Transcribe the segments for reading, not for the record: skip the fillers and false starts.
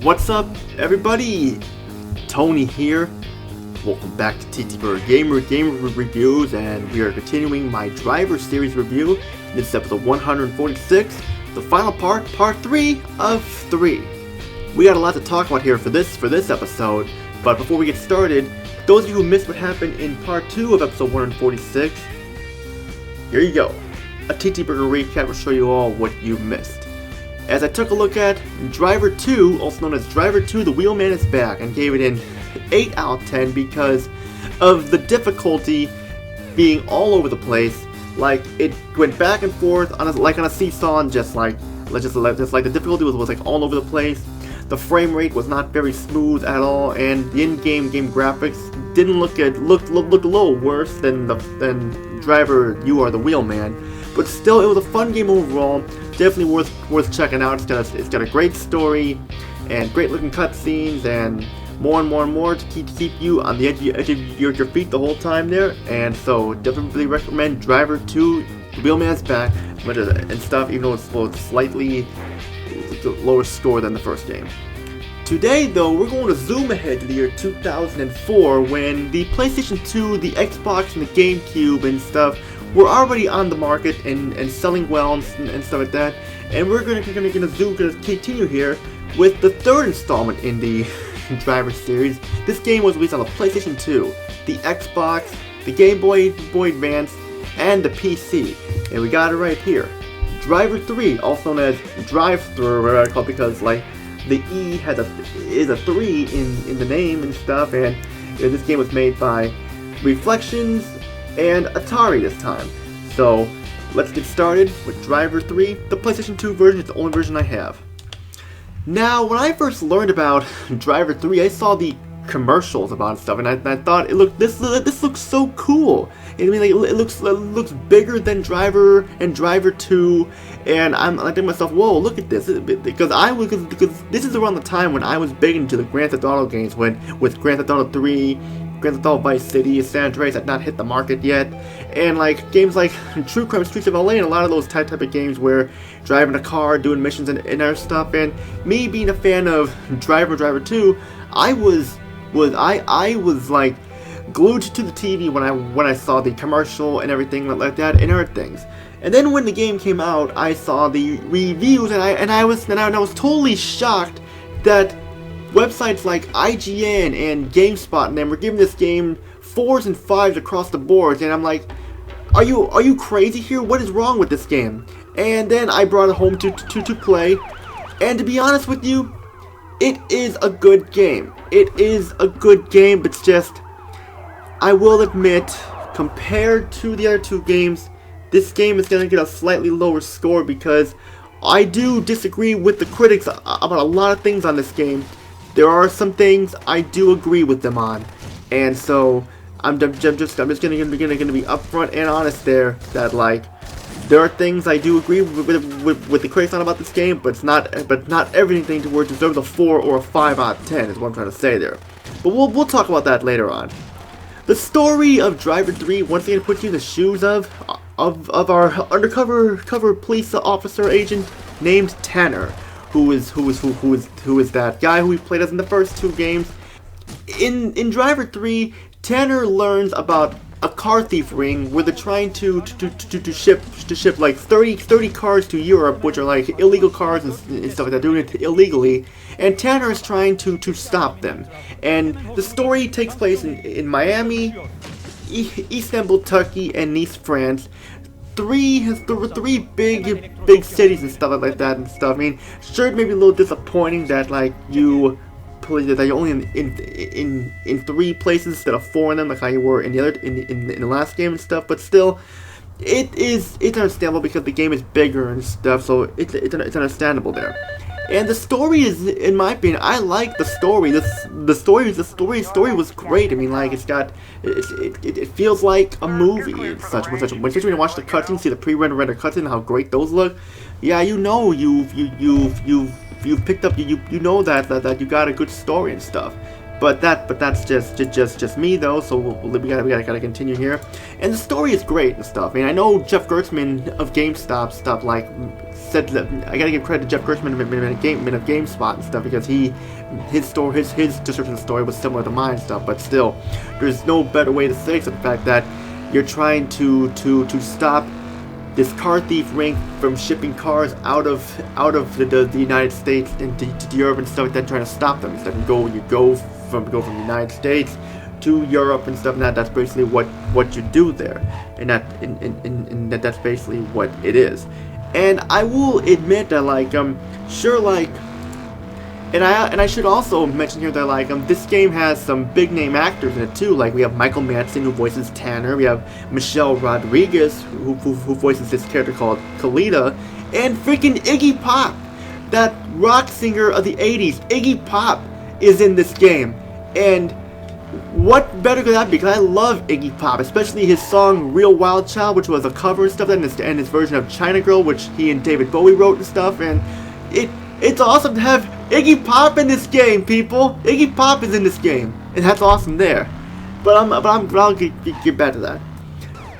What's up, everybody? Tony here. Welcome back to TTBurger Gamer Reviews, and we are continuing my Driver series review. This is episode 146, the final part, part 3 of 3. We got a lot to talk about here for this episode, but before we get started, those of you who missed what happened in part 2 of episode 146, here you go. A TTBurger recap will show you all what you missed. As I took a look at Driv3r, also known as Driv3r, the Wheelman is back, and gave it an 8 out of 10 because of the difficulty being all over the place. Like, it went back and forth on a seesaw, and just like the difficulty was like all over the place. The frame rate was not very smooth at all, and the in-game graphics didn't looked a little worse than Driv3r, You Are the Wheelman. But still, it was a fun game overall. Definitely worth checking out. It's got a great story and great looking cutscenes and more to keep you on the edge of your feet the whole time there. And so definitely recommend Driv3r, The Wheelman's back, and stuff, even though it's slightly lower score than the first game. Today though, we're going to zoom ahead to the year 2004 when the PlayStation 2, the Xbox, and the GameCube and stuff were already on the market and selling well and stuff like that. And we're gonna continue here with the third installment in the Driver series. This game was released on the PlayStation 2, the Xbox, the Game Boy Advance, and the PC. And we got it right here. Driv3r, also known as Driv3r, because like the E is a 3 in the name and stuff. And this game was made by Reflections and Atari this time. So let's get started with Driv3r, the PlayStation 2 version. It's the only version I have. Now, when I first learned about Driv3r, I saw the commercials about stuff, and I thought this looks so cool. I mean, like, it looks bigger than Driv3r and Driv3r, and I'm thinking to myself, whoa, look at this, because this is around the time when I was big into the Grand Theft Auto games, with Grand Theft Auto 3, Grand Theft Auto Vice City, San Andreas had not hit the market yet, and like games like True Crime Streets of LA and a lot of those type of games where driving a car, doing missions and other stuff. And me being a fan of Driv3r, I was like glued to the TV when I saw the commercial and everything like that and other things. And then when the game came out, I saw the reviews and I was totally shocked that websites like IGN and GameSpot and them were giving this game 4s and 5s across the board, and I'm like, are you crazy here? What is wrong with this game? And then I brought it home to play, and to be honest with you, it is a good game. It is a good game, but it's just, I will admit, compared to the other two games, this game is going to get a slightly lower score because I do disagree with the critics about a lot of things on this game. There are some things I do agree with them on, and so I'm just gonna be upfront and honest there. That like there are things I do agree with the critics on about this game, but not everything to where it deserves a 4 or a 5 out of 10 is what I'm trying to say there. But we'll talk about that later on. The story of Driv3r once again puts you in the shoes of our undercover police officer agent named Tanner. Who is that guy who we played as in the first two games? In Driv3r, Tanner learns about a car thief ring where they're trying to ship like 30 cars to Europe, which are like illegal cars and stuff like that, doing it illegally. And Tanner is trying to stop them. And the story takes place in Miami, Istanbul, Turkey, and Nice, France. Three big cities and stuff like that and stuff. I mean, sure, it may be a little disappointing that like you're only in 3 places instead of 4 in them, like how you were in the last game and stuff. But still, it's understandable because the game is bigger and stuff, so it's understandable there. And the story is, in my opinion, I like the story. The story was great. I mean, like it feels like a movie and such. When you watch the cutscenes, see the pre-rendered cutscenes, how great those look. Yeah, you know you've picked up you know that you got a good story and stuff. But that's just me though. So we gotta continue here. And the story is great and stuff. I mean, I know Jeff Gerstmann of GameStop stuff like said that I gotta give credit to Jeff Gerstmann of GameSpot and stuff because his description of the story was similar to mine and stuff. But still, there's no better way to say except the fact that you're trying to stop this car thief ring from shipping cars out of the United States into Europe and stuff like that, trying to stop them. Instead, you go from the United States to Europe and stuff, and that's basically what you do there, and that's basically what it is. And I will admit that and I should also mention here that this game has some big name actors in it too. Like we have Michael Madsen who voices Tanner, we have Michelle Rodriguez who voices this character called Kalita, and freaking Iggy Pop, that rock singer of the 80s. Iggy Pop is in this game, and what better could that be? Because I love Iggy Pop, especially his song Real Wild Child, which was a cover and stuff, and his version of China Girl, which he and David Bowie wrote and stuff, and it's awesome to have Iggy Pop in this game, people. Iggy Pop is in this game, and that's awesome there. But I'll get back to that.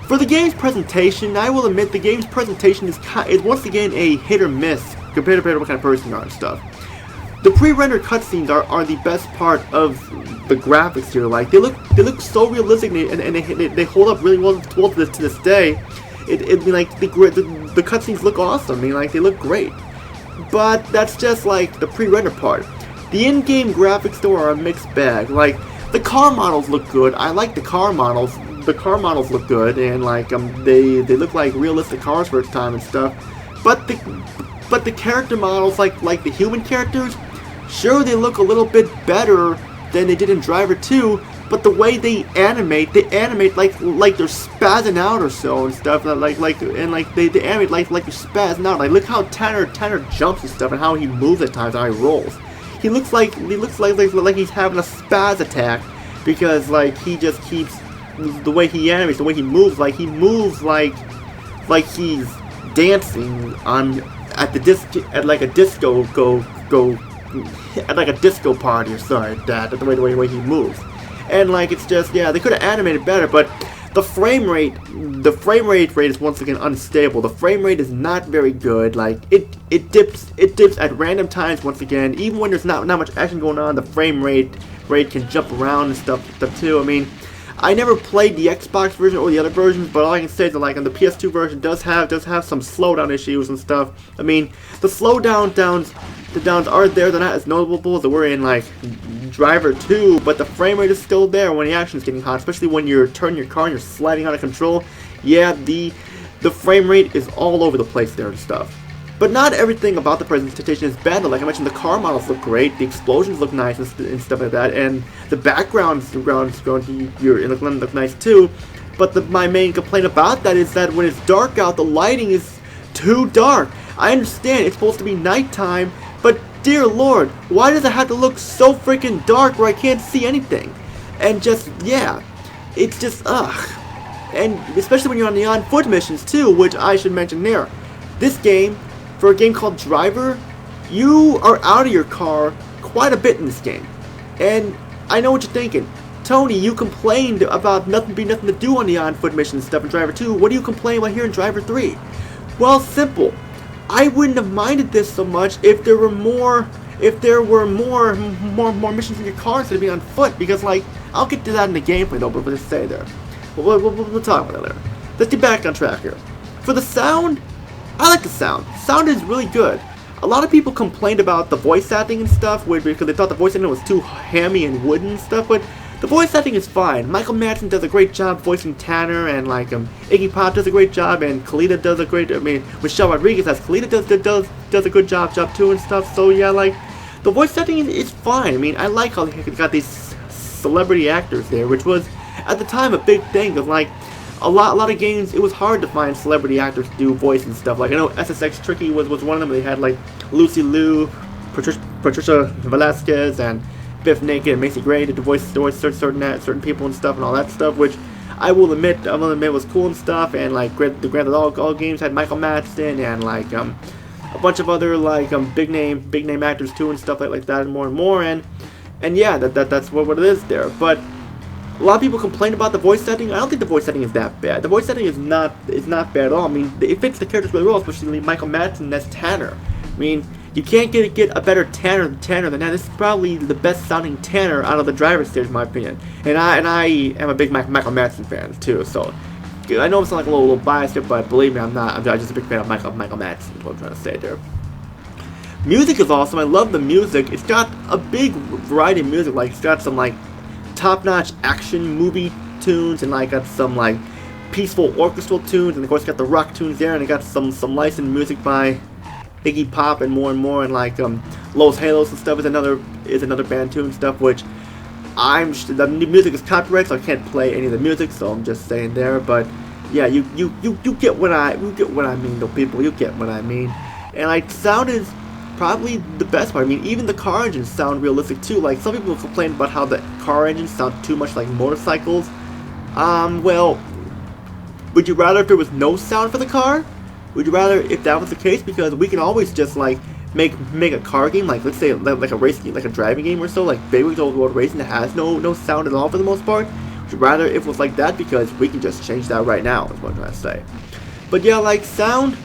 For the game's presentation, I will admit the game's presentation is once again a hit or miss compared to what kind of person you are and stuff. The pre-rendered cutscenes are the best part of the graphics here. Like they look so realistic, and they hold up really well to this day. Like the cutscenes look awesome. I mean, like they look great. But that's just like the pre-render part. The in-game graphics though are a mixed bag. Like the car models look good. I like the car models. The car models look good, and like they look like realistic cars for its time and stuff. But the character models, like the human characters, sure they look a little bit better than they did in Driv3r. But the way they animate like they're spazzing out or so and stuff. They animate like they're spazzing out. Like look how Tanner jumps and stuff, and how he moves at times, how he rolls. He looks like he's having a spaz attack because like he just keeps the way he animates, the way he moves like he's dancing at a disco party or something like that. The way he moves. And like it's just, yeah, they could have animated better, but the frame rate is once again unstable. The frame rate is not very good. Like it dips at random times once again. Even when there's not much action going on, the frame rate can jump around and stuff too. I mean, I never played the Xbox version or the other versions, but all I can say is that like on the PS2 version does have some slowdown issues and stuff. I mean, the downs are there. They're not as notable as they were in like Driv3r, but the frame rate is still there when the action is getting hot, especially when you're turning your car and you're sliding out of control. Yeah, the frame rate is all over the place there and stuff. But not everything about the presentation is bad though. Like I mentioned, the car models look great, the explosions look nice and stuff like that, and the backgrounds look nice too. But my main complaint about that is that when it's dark out, the lighting is too dark. I understand it's supposed to be nighttime, but dear lord, why does it have to look so freaking dark where I can't see anything? And just, yeah, it's just, ugh. And especially when you're on the on-foot missions too, which I should mention there. This game, for a game called Driv3r, you are out of your car quite a bit in this game. And I know what you're thinking. Tony, you complained about nothing to do on the on-foot missions stuff in Driv3r. What do you complain about here in Driv3r? Well, simple. I wouldn't have minded this so much if there were more missions in your car instead of being on foot, because like I'll get to that in the gameplay though, but let's stay there. We'll talk about that later. Let's get back on track here. For the sound, I like the sound. Sound is really good. A lot of people complained about the voice acting and stuff because they thought the voice acting was too hammy and wooden and stuff, but the voice acting is fine. Michael Madsen does a great job voicing Tanner, and like Iggy Pop does a great job, and Kalita does a great. I mean, Michelle Rodriguez as Kalita does a good job too and stuff. So yeah, like the voice acting is fine. I mean, I like how they got these celebrity actors there, which was at the time a big thing. Of like a lot of games, it was hard to find celebrity actors to do voice and stuff. Like I know SSX Tricky was one of them. They had like Lucy Liu, Patricia Velasquez, and Biff Naked and Macy Gray did the voice certain people and stuff and all that stuff, which I will admit was cool and stuff. And like granted, all games had Michael Madsen and like a bunch of other like big name actors too and stuff like that and more. And yeah, that's what it is there. But a lot of people complain about the voice setting. I don't think the voice setting is that bad. The voice setting is not bad at all. I mean, it fits the characters really well, especially Michael Madsen as Tanner. I mean, you can't get a better Tanner than that. This is probably the best sounding Tanner out of the Driver series, in my opinion. And I am a big Michael Madsen fan too. So I know I'm sounding like a little biased here, but believe me, I'm not. I'm just a big fan of Michael Madsen. Is what I'm trying to say there. Music is awesome. I love the music. It's got a big variety of music. Like, it's got some like top-notch action movie tunes, and like got some like peaceful orchestral tunes, and of course got the rock tunes there, and it got some licensed music by Iggy Pop and more, and like Los Halos and stuff is another band tune and stuff, which the music is copyright, so I can't play any of the music, so I'm just saying there. But yeah, you get what I mean, though, people. You get what I mean. And like, sound is probably the best part. I mean, even the car engines sound realistic too. Like, some people complain about how the car engines sound too much like motorcycles. Well, would you rather if there was no sound for the car? Would you rather if that was the case? Because we can always just like make a car game, like let's say like a race game, like a driving game or so, like Baby Road Racing that has no sound at all for the most part. Would you rather if it was like that? Because we can just change that right now, is what I'm trying to say. But yeah, like sound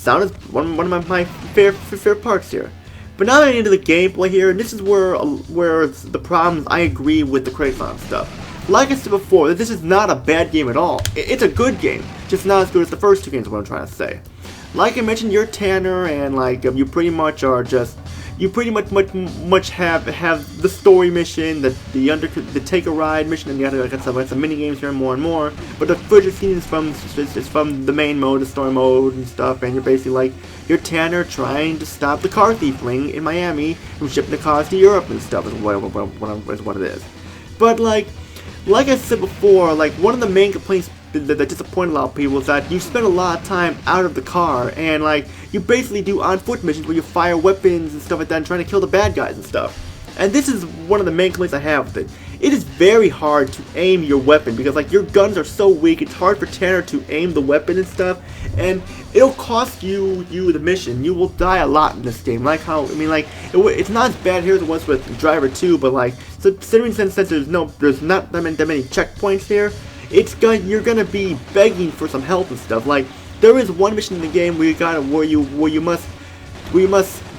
is one of my favorite parts here. But now that I'm into the gameplay here, and this is where the problems, I agree with the Craigslist stuff. Like I said before, this is not a bad game at all. It's a good game, just not as good as the first two games, is what I'm trying to say. Like I mentioned, you're Tanner, and like you pretty much have the story mission, the take a ride mission, and you have to some mini games here and more. But the footage scene is from the main mode, the story mode and stuff, and you're basically like you're Tanner trying to stop the car thief ring in Miami from shipping the cars to Europe and stuff. Is what it is. But like I said before, like one of the main complaints that disappointed a lot of people is that you spend a lot of time out of the car, and like you basically do on foot missions where you fire weapons and stuff like that and trying to kill the bad guys and stuff. And this is one of the main complaints I have with it. It is very hard to aim your weapon because like your guns are so weak. It's hard for Tanner to aim the weapon and stuff, and it'll cost you the mission. You will die a lot in this game. Like how, I mean, like it's not as bad here as it was with Driv3r, but like, so considering since there's not that many checkpoints here, you're gonna be begging for some help and stuff. Like there is one mission in the game where you must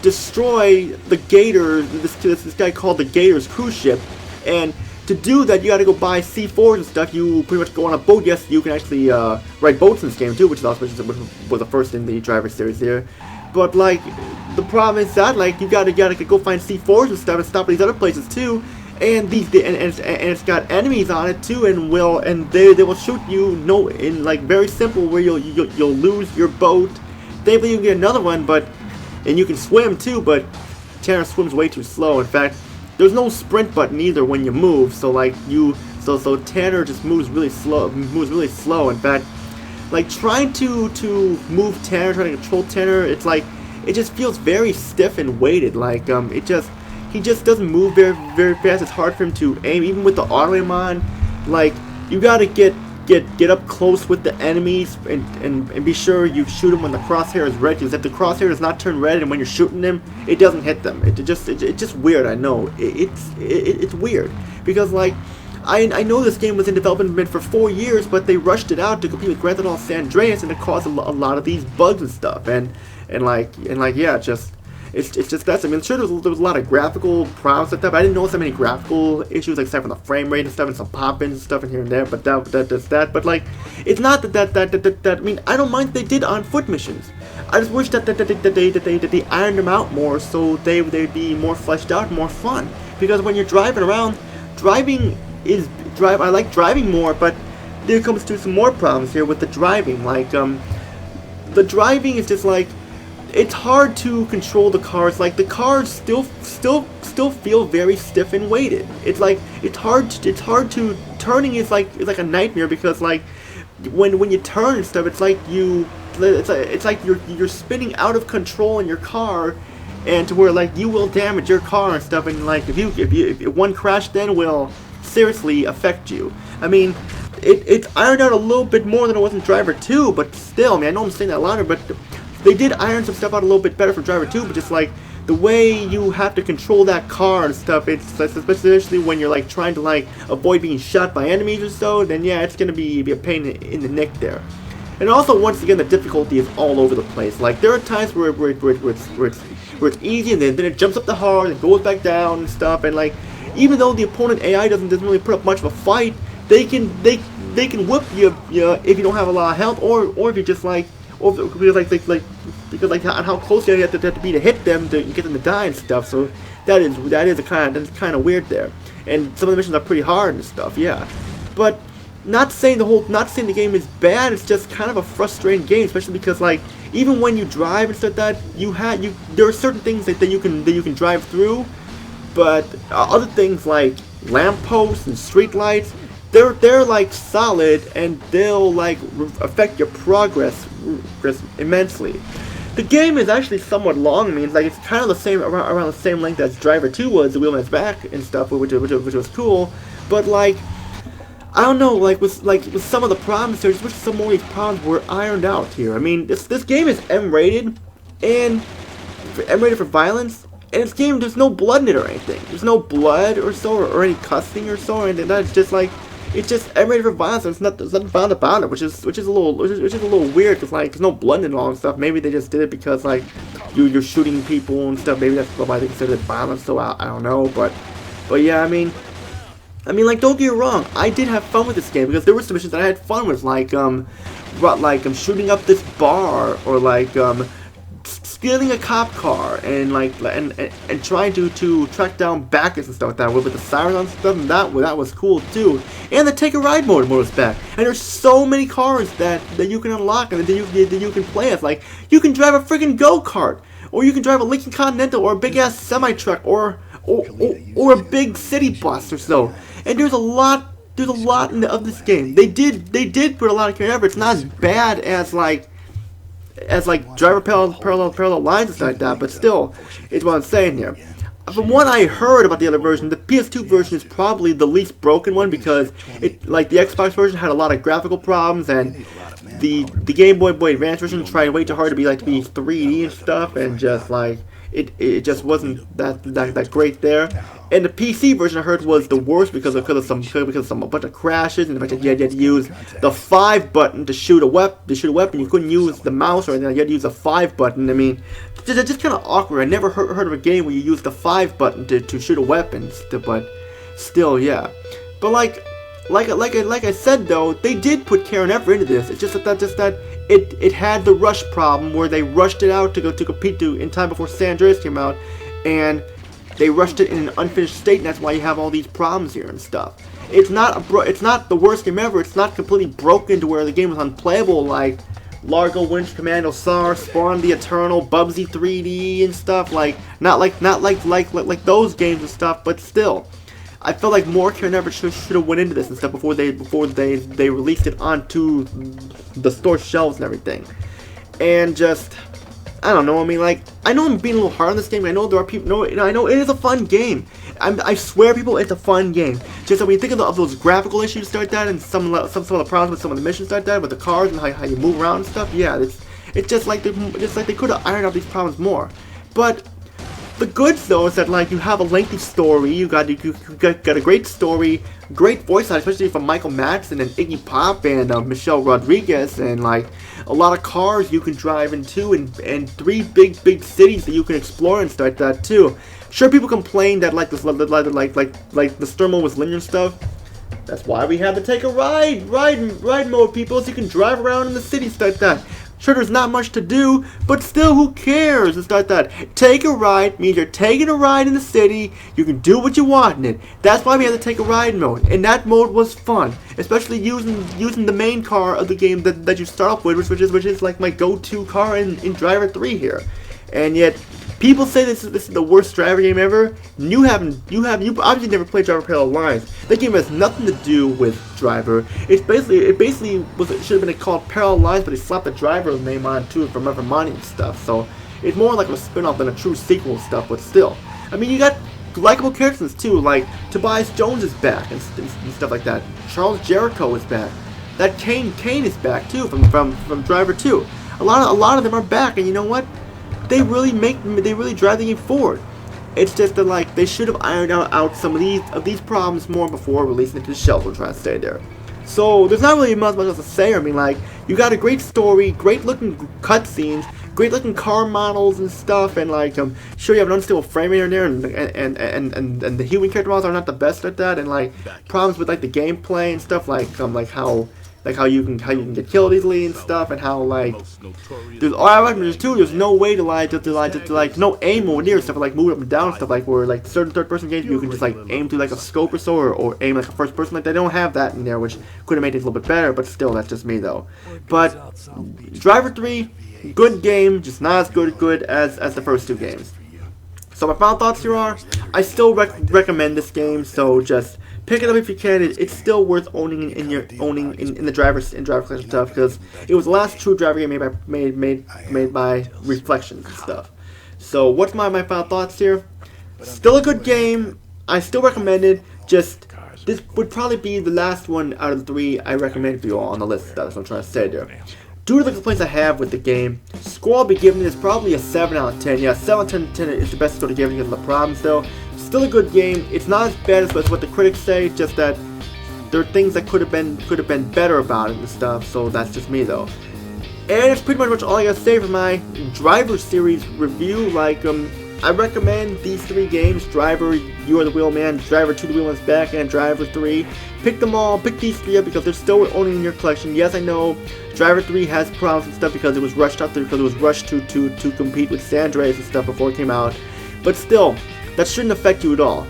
destroy the Gator, this guy called the Gator's cruise ship, and to do that you gotta go buy C4s and stuff. You pretty much go on a boat. Yes, you can actually ride boats in this game too, which was the first in the Driver series here. But like the problem is that like you gotta go find C4s and stuff and stop at these other places too. And it's got enemies on it too, and they will shoot you in like very simple where you'll lose your boat. Thankfully you can get another one, and you can swim too, but Tanner swims way too slow. In fact, there's no sprint button either when you move, so like so Tanner just moves really slow. In fact, like trying to move Tanner, trying to control Tanner, it's like it just feels very stiff and weighted. Like he just doesn't move very fast. It's hard for him to aim, even with the auto aim on. Like you gotta get up close with the enemies and be sure you shoot them when the crosshair is red. Because if the crosshair does not turn red and when you're shooting them, it doesn't hit them. It's just weird. I know it's weird because like I know this game was in development for 4 years, but they rushed it out to compete with Grand Theft Auto San Andreas, and it caused a lot of these bugs and stuff. And yeah, it's just that. I mean, sure, there was a lot of graphical problems like that, but I didn't notice that many graphical issues, like aside from the frame rate and stuff, and some pop-ins and stuff in here and there. But that. But like, it's not that. I mean, I don't mind if they did on-foot missions. I just wish that they ironed them out more, so they'd be more fleshed out, more fun. Because when you're driving around, I like driving more, but there comes to some more problems here with the driving. Like, the driving is just like, it's hard to control the cars. Like the cars still feel very stiff and weighted. It's hard to turning is like a nightmare because like when you turn and stuff, it's like you're spinning out of control in your car, and to where like you will damage your car and stuff, and like if one crash then will seriously affect you. I mean, it's ironed out a little bit more than it was in Driv3r, but still, I mean, I know I'm saying that louder, but they did iron some stuff out a little bit better for Driv3r, but just like the way you have to control that car and stuff, it's especially when you're like trying to like avoid being shot by enemies or so, then yeah, it's gonna be a pain in the neck there. And also, once again, the difficulty is all over the place. Like, there are times where it's easy, and then it jumps up the hard and goes back down and stuff. And like, even though the opponent AI doesn't really put up much of a fight, they can whip you if you don't have a lot of health, or if you just like, or because how close you have to be to hit them to get them to die and stuff. So that is kind of weird there. And some of the missions are pretty hard and stuff. Yeah, but. Not saying the game is bad. It's just kind of a frustrating game, especially because like even when you drive and stuff like that, there are certain things that you can drive through, but other things like lampposts and streetlights, they're like solid and they'll like affect your progress immensely. The game is actually somewhat long. I mean, it's like it's kind of the same around the same length as Driv3r was, the Wheelman's Back and stuff, which was cool, but like. I don't know, like with some of the problems, there's wish some more of these problems were ironed out here. I mean, this game is M-rated, and M-rated for violence, and this game there's no blood in it or anything. There's no blood or so, or any cussing or so, or anything. That's just like it's just M-rated for violence. And there's nothing found about it, which is a little weird because like there's no blood in it and all and stuff. Maybe they just did it because like you're shooting people and stuff. Maybe that's why they consider it violence. So I don't know, but yeah, I mean, like, don't get me wrong, I did have fun with this game because there were some missions that I had fun with, like shooting up this bar, or like stealing a cop car, and like and trying to track down backers and stuff like that with the sirens and stuff. And that was cool too. And the take a ride mode was back. And there's so many cars that you can unlock and that you can play as. Like you can drive a freaking go-kart, or you can drive a Lincoln Continental, or a big ass semi truck, or a big city bus or so. And there's a lot of this game. They did put a lot of care and effort. It's not as bad as like Driv3r parallel lines and stuff like that, but still, it's what I'm saying here. From what I heard about the other version, the PS2 version is probably the least broken one because it, like the Xbox version, had a lot of graphical problems, and the Game Boy Advance version tried way too hard to be 3D and stuff, and just like it just wasn't that great there. And the PC version I heard was the worst because of a bunch of crashes, and a bunch of you had to use the 5 button to shoot a weapon. You couldn't use the mouse or anything. You had to use the 5 button. I mean, it's just kind of awkward. I never heard of a game where you use the 5 button to shoot a weapon. But still, yeah. But like I said though, they did put care and effort into this. It's just that it had the rush problem where they rushed it out to compete in time before San Andreas came out, and they rushed it in an unfinished state, and that's why you have all these problems here and stuff. It's not the worst game ever. It's not completely broken to where the game is unplayable like Largo Winch, Commando SAR, Spawn the Eternal, Bubsy 3D and stuff. Like not like those games and stuff, but still. I felt like more care and effort should have went into this and stuff before they released it onto the store shelves and everything. And just, I don't know. I mean, like, I know I'm being a little hard on this game. I know there are people. I know it is a fun game. I swear, people, it's a fun game. Just when you think of those graphical issues and stuff like that, and some of the problems with some of the missions like that, with the cars and how you move around and stuff. Yeah, it's just like they could have ironed out these problems more. But the goods though is that like you have a lengthy story, you got a great story, great voice line, especially from Michael Madsen and Iggy Pop and Michelle Rodriguez, and like a lot of cars you can drive into, and 3 big cities that you can explore and stuff like that too. Sure, people complain that like the story mode was linear and stuff. That's why we have to take a ride mode, people, so you can drive around in the city stuff like that. Sure, there's not much to do, but still, who cares? It's like that. Take a ride means you're taking a ride in the city. You can do what you want in it. That's why we had to take a ride mode, and that mode was fun, especially using the main car of the game that you start off with, which is like my go-to car in Driv3r here. And yet, people say this is the worst Driv3r game ever. You obviously never played Driv3r Parallel Lines. That game has nothing to do with Driv3r. It basically should have been called Parallel Lines, but they slapped the Driv3r name on to it for money and stuff. So it's more like a spin-off than a true sequel and stuff. But still, I mean, you got likable characters too, like Tobias Jones is back and stuff like that. Charles Jericho is back. That Kane is back too from Driv3r 2. A lot of them are back, and you know what? they really drive the game forward. It's just that like they should have ironed out some of these problems more before releasing it to the shelf. We're trying to stay there. So there's not really much else to say. I mean, like, you got a great story, great looking cutscenes, great looking car models and stuff, and like sure you have an unstable frame rate in there, and the human character models are not the best at that, and like problems with like the gameplay and stuff, like how you can get killed easily and stuff, and how like there's no way to like no aim over near stuff like move up and down stuff, like where like certain third person games you can just like aim through like a scope or so, or aim like a first person. Like they don't have that in there, which could have made it a little bit better, but still that's just me though. But Driv3r, good game, just not as good as the first two games. So my final thoughts here are, I still recommend this game, so just pick it up if you can. It's still worth owning in the driver collection stuff, because it was the last true driver game made by Reflections and stuff. So what's my final thoughts here? Still a good game. I still recommend it. Just this would probably be the last one out of the three I recommend for you all on the list. That's what I'm trying to say there. Due to the complaints I have with the game, score I'll be giving it is probably a 7 out of 10. Yeah, 7 out of 10 is the best score to give it because of the problems though. Still a good game. It's not as bad as what the critics say, just that there are things that could have been better about it and stuff, so that's just me though. And it's pretty much all I gotta say for my Driver series review. Like, I recommend these three games: Driv3r, You Are the Wheelman, Driv3r 2 The Wheelman's Back, and Driv3r 3. Pick them all, pick these three up because they're still worth owning in your collection. Yes, I know Driv3r 3 has problems and stuff because it was rushed out there, because it was rushed to compete with San Andreas and stuff before it came out. But still, that shouldn't affect you at all.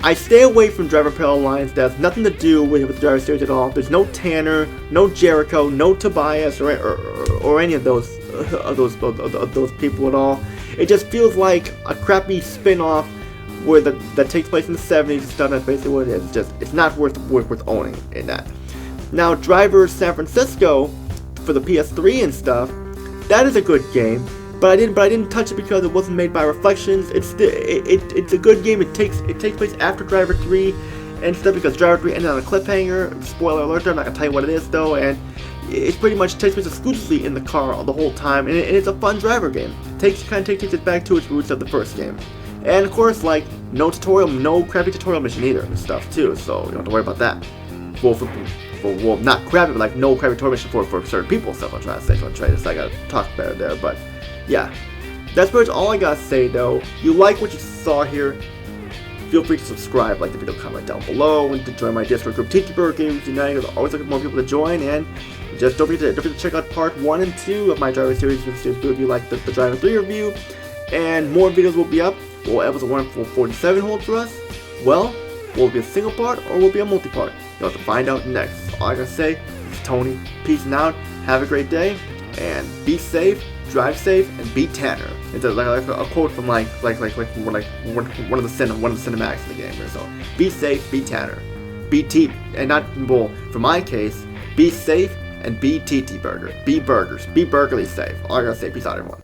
I stay away from Driv3r Parallel Lines. That has nothing to do with the Driver series at all. There's no Tanner, no Jericho, no Tobias, or any of those people at all. It just feels like a crappy spin-off where that takes place in the 70s and stuff. That's basically what it is. It's not worth owning in that. Now, Driv3r San Francisco for the PS3 and stuff, that is a good game. But I didn't touch it because it wasn't made by Reflections. It's a good game. It takes place after Driv3r 3 and stuff, because Driv3r 3 ended on a cliffhanger. Spoiler alert! I'm not gonna tell you what it is though, and it pretty much takes place exclusively in the car the whole time, and it's a fun driver game. Takes it back to its roots of the first game, and of course, like, no tutorial, no crappy tutorial mission either and stuff too. So you don't have to worry about that. Well, not crappy, but like no crappy tutorial mission for certain people and stuff. I'm trying to say, so I gotta talk better there, but. Yeah, that's pretty much all I gotta say though. You like what you saw here, feel free to subscribe, like the video, comment down below, and to join my Discord group, TTBurger Games United. There's always looking for more people to join, and just don't forget to check out part 1 and 2 of my Driver series review, like the Driv3r review, and more videos will be up. Will episode 147 hold for us? Well, will it be a single part, or will it be a multi-part? You'll have to find out next. All I gotta say is Tony, peace out, have a great day, and be safe. Drive safe and beat Tanner. It's like a quote from one of the cinematics in the game. So be safe, beat Tanner, beat T, and not, well, for my case, be safe and beat TTBurger. Be burgers, be burgerly safe. All I gotta say, peace out, everyone.